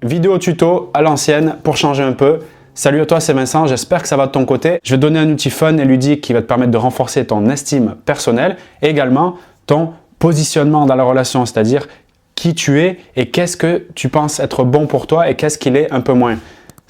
Vidéo tuto à l'ancienne pour changer un peu. Salut à toi, c'est Vincent, j'espère que ça va de ton côté. Je vais te donner un outil fun et ludique qui va te permettre de renforcer ton estime personnelle et également ton positionnement dans la relation, c'est-à-dire qui tu es et qu'est-ce que tu penses être bon pour toi et qu'est-ce qu'il est un peu moins.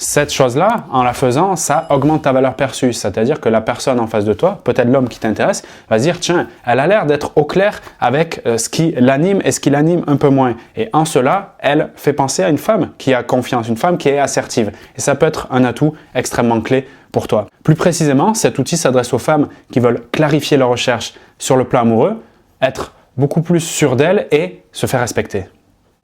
Cette chose-là, en la faisant, ça augmente ta valeur perçue, c'est-à-dire que la personne en face de toi, peut-être l'homme qui t'intéresse, va se dire « Tiens, elle a l'air d'être au clair avec ce qui l'anime et ce qui l'anime un peu moins. » Et en cela, elle fait penser à une femme qui a confiance, une femme qui est assertive. Et ça peut être un atout extrêmement clé pour toi. Plus précisément, cet outil s'adresse aux femmes qui veulent clarifier leur recherche sur le plan amoureux, être beaucoup plus sûres d'elles et se faire respecter.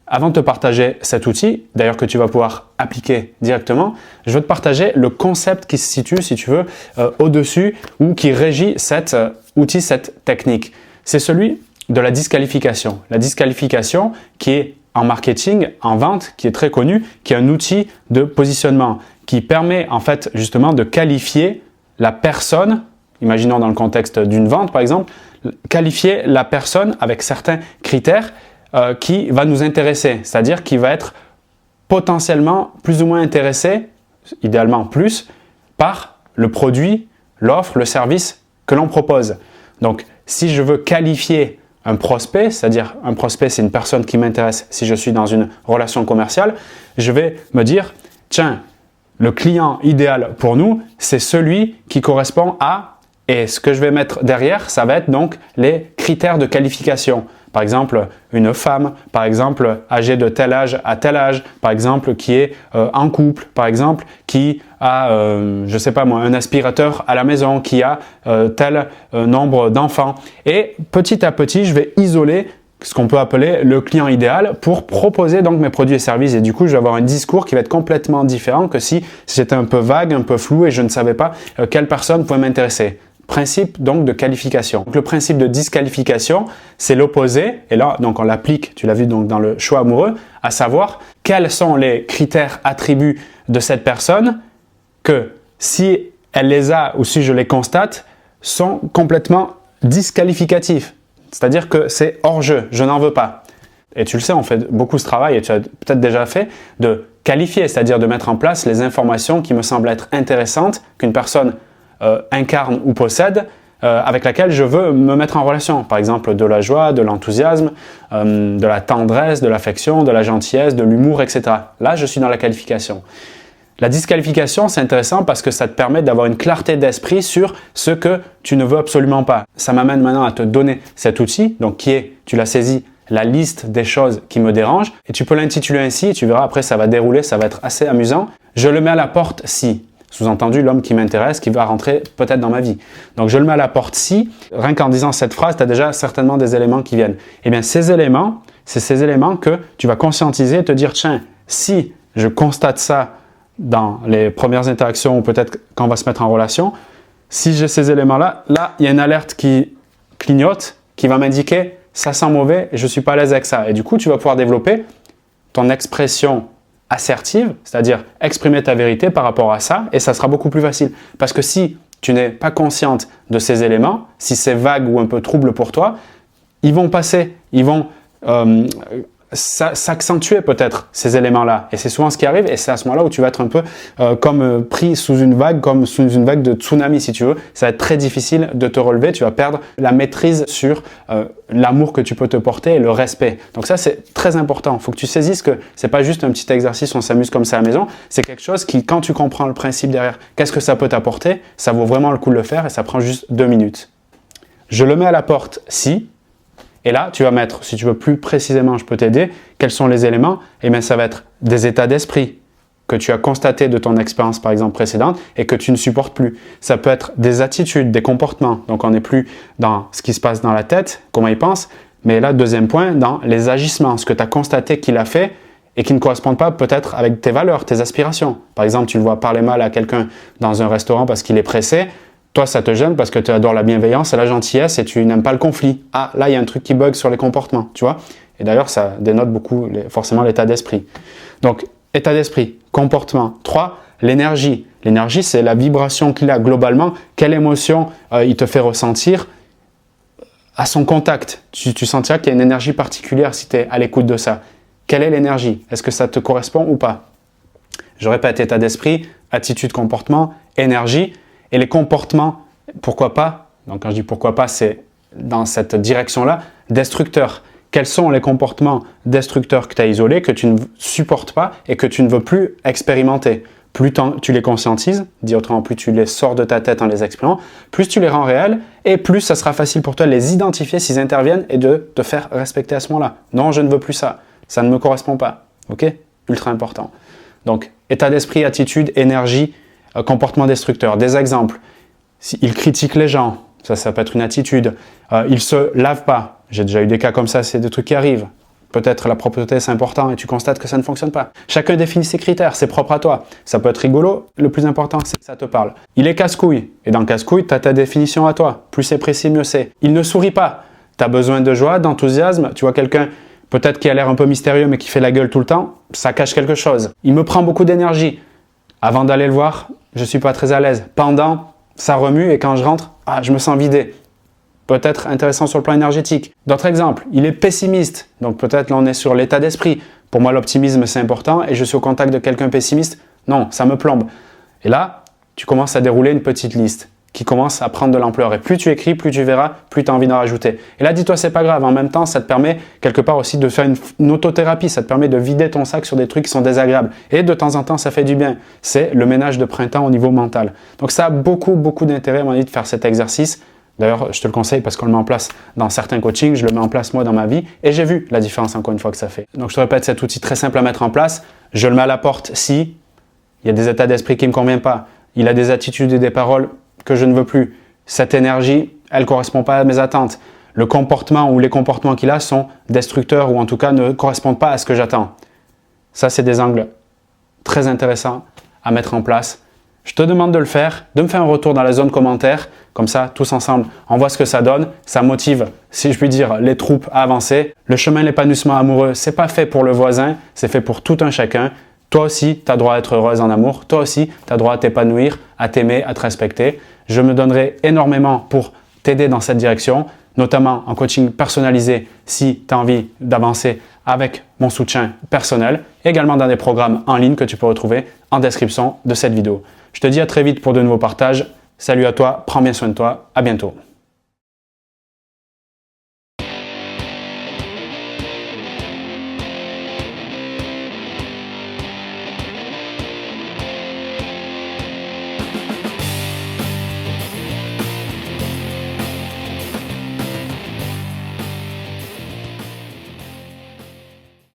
Avant de te partager cet outil, d'ailleurs que tu vas pouvoir appliquer directement, je veux te partager le concept qui se situe, si tu veux, au-dessus ou qui régit cet outil, cette technique. C'est celui de la disqualification. La disqualification qui est en marketing, en vente, qui est très connu, qui est un outil de positionnement qui permet en fait justement de qualifier la personne, imaginons dans le contexte d'une vente par exemple, qualifier la personne avec certains critères qui va nous intéresser, c'est-à-dire qui va être potentiellement plus ou moins intéressé, idéalement plus, par le produit, l'offre, le service que l'on propose. Donc, si je veux qualifier un prospect, c'est-à-dire un prospect, c'est une personne qui m'intéresse si je suis dans une relation commerciale, je vais me dire, tiens, le client idéal pour nous, c'est celui qui correspond à, et ce que je vais mettre derrière, ça va être donc les critères de qualification. Par exemple, une femme, par exemple, âgée de tel âge à tel âge, par exemple, qui est en couple, par exemple, qui a, je sais pas moi, un aspirateur à la maison, qui a tel nombre d'enfants. Et petit à petit, je vais isoler ce qu'on peut appeler le client idéal pour proposer donc mes produits et services. Et du coup, je vais avoir un discours qui va être complètement différent que si c'était un peu vague, un peu flou et je ne savais pas quelle personne pouvait m'intéresser. Principe donc de qualification. Donc, le principe de disqualification, c'est l'opposé, et là donc on l'applique, tu l'as vu donc dans le choix amoureux, à savoir quels sont les critères, attributs de cette personne que si elle les a ou si je les constate, sont complètement disqualificatifs. C'est-à-dire que c'est hors jeu, je n'en veux pas. Et tu le sais, on fait beaucoup ce travail et tu as peut-être déjà fait de qualifier, c'est-à-dire de mettre en place les informations qui me semblent être intéressantes qu'une personne incarne ou possède, avec laquelle je veux me mettre en relation. Par exemple, de la joie, de l'enthousiasme, de la tendresse, de l'affection, de la gentillesse, de l'humour, etc. Là, je suis dans la qualification. La disqualification, c'est intéressant parce que ça te permet d'avoir une clarté d'esprit sur ce que tu ne veux absolument pas. Ça m'amène maintenant à te donner cet outil, donc qui est, tu l'as saisi, la liste des choses qui me dérangent. Et tu peux l'intituler ainsi, tu verras après ça va dérouler, ça va être assez amusant. Je le mets à la porte si. Sous-entendu, l'homme qui m'intéresse, qui va rentrer peut-être dans ma vie. Donc, je le mets à la porte si. Rien qu'en disant cette phrase, tu as déjà certainement des éléments qui viennent. Eh bien, ces éléments, c'est ces éléments que tu vas conscientiser et te dire, tiens, si je constate ça dans les premières interactions ou peut-être quand on va se mettre en relation, si j'ai ces éléments-là, là, il y a une alerte qui clignote, qui va m'indiquer, ça sent mauvais et je ne suis pas à l'aise avec ça. Et du coup, tu vas pouvoir développer ton expression assertive, c'est-à-dire exprimer ta vérité par rapport à ça et ça sera beaucoup plus facile. Parce que si tu n'es pas consciente de ces éléments, si c'est vague ou un peu trouble pour toi, ils vont passer, ils vont s'accentuer peut-être ces éléments-là. Et c'est souvent ce qui arrive et c'est à ce moment-là où tu vas être un peu comme pris sous une vague, comme sous une vague de tsunami si tu veux. Ça va être très difficile de te relever, tu vas perdre la maîtrise sur l'amour que tu peux te porter et le respect. Donc ça, c'est très important. Il faut que tu saisisses que c'est pas juste un petit exercice, on s'amuse comme ça à la maison. C'est quelque chose qui, quand tu comprends le principe derrière, qu'est-ce que ça peut t'apporter, ça vaut vraiment le coup de le faire et ça prend juste 2 minutes. Je le mets à la porte si. Et là, tu vas mettre, si tu veux plus précisément, je peux t'aider, quels sont les éléments? Eh bien, ça va être des états d'esprit que tu as constatés de ton expérience, par exemple, précédente et que tu ne supportes plus. Ça peut être des attitudes, des comportements. Donc, on n'est plus dans ce qui se passe dans la tête, comment il pense, mais là, deuxième point, dans les agissements, ce que tu as constaté qu'il a fait et qui ne correspondent pas peut-être avec tes valeurs, tes aspirations. Par exemple, tu le vois parler mal à quelqu'un dans un restaurant parce qu'il est pressé. Toi, ça te gêne parce que tu adores la bienveillance et la gentillesse et tu n'aimes pas le conflit. Ah, là, il y a un truc qui bug sur les comportements, tu vois. Et d'ailleurs, ça dénote beaucoup forcément l'état d'esprit. Donc, état d'esprit, comportement. 3, l'énergie. L'énergie, c'est la vibration qu'il a globalement. Quelle émotion il te fait ressentir à son contact. Tu sentiras qu'il y a une énergie particulière si tu es à l'écoute de ça. Quelle est l'énergie? Est-ce que ça te correspond ou pas? Je répète, état d'esprit, attitude, comportement, énergie. Et les comportements, pourquoi pas? Donc quand je dis pourquoi pas, c'est dans cette direction-là, destructeurs. Quels sont les comportements destructeurs que tu as isolés, que tu ne supportes pas et que tu ne veux plus expérimenter? Plus tu les conscientises, dit autrement, plus tu les sors de ta tête en les exprimant, plus tu les rends réels et plus ça sera facile pour toi de les identifier s'ils interviennent et de te faire respecter à ce moment-là. Non, je ne veux plus ça. Ça ne me correspond pas. Ok? Ultra important. Donc, état d'esprit, attitude, énergie, comportement destructeur. Des exemples. Il critique les gens. Ça peut être une attitude. Il se lave pas. J'ai déjà eu des cas comme ça, c'est des trucs qui arrivent. Peut-être la propreté c'est important et tu constates que ça ne fonctionne pas. Chacun définit ses critères, c'est propre à toi. Ça peut être rigolo, le plus important c'est que ça te parle. Il est casse-couille, et dans casse-couille, tu as ta définition à toi. Plus c'est précis, mieux c'est. Il ne sourit pas. Tu as besoin de joie, d'enthousiasme. Tu vois quelqu'un peut-être qui a l'air un peu mystérieux mais qui fait la gueule tout le temps, ça cache quelque chose. Il me prend beaucoup d'énergie. Avant d'aller le voir, je ne suis pas très à l'aise. Pendant, ça remue et quand je rentre, je me sens vidé. Peut-être intéressant sur le plan énergétique. D'autres exemples, il est pessimiste, donc peut-être là on est sur l'état d'esprit. Pour moi l'optimisme c'est important et je suis au contact de quelqu'un pessimiste, non, ça me plombe. Et là, tu commences à dérouler une petite liste qui commence à prendre de l'ampleur. Et plus tu écris, plus tu verras, plus tu as envie d'en rajouter. Et là, dis-toi, c'est pas grave. En même temps, ça te permet quelque part aussi de faire une autothérapie. Ça te permet de vider ton sac sur des trucs qui sont désagréables. Et de temps en temps, ça fait du bien. C'est le ménage de printemps au niveau mental. Donc ça a beaucoup d'intérêt à mon avis de faire cet exercice. D'ailleurs, je te le conseille parce qu'on le met en place dans certains coachings, je le mets en place moi dans ma vie et j'ai vu la différence encore une fois que ça fait. Donc je te répète, cet outil très simple à mettre en place, je le mets à la porte si il y a des états d'esprit qui ne me conviennent pas, il a des attitudes et des paroles que je ne veux plus, cette énergie, elle ne correspond pas à mes attentes, le comportement ou les comportements qu'il a sont destructeurs ou en tout cas ne correspondent pas à ce que j'attends. Ça, c'est des angles très intéressants à mettre en place. Je te demande de le faire, de me faire un retour dans la zone commentaire. Comme ça, tous ensemble, on voit ce que ça donne. Ça motive, si je puis dire, les troupes à avancer. Le chemin de l'épanouissement amoureux, c'est pas fait pour le voisin, c'est fait pour tout un chacun. Toi aussi, tu as droit à être heureuse en amour. Toi aussi, tu as droit à t'épanouir, à t'aimer, à te respecter. Je me donnerai énormément pour t'aider dans cette direction, notamment en coaching personnalisé si tu as envie d'avancer avec mon soutien personnel, également dans des programmes en ligne que tu peux retrouver en description de cette vidéo. Je te dis à très vite pour de nouveaux partages. Salut à toi, prends bien soin de toi, à bientôt.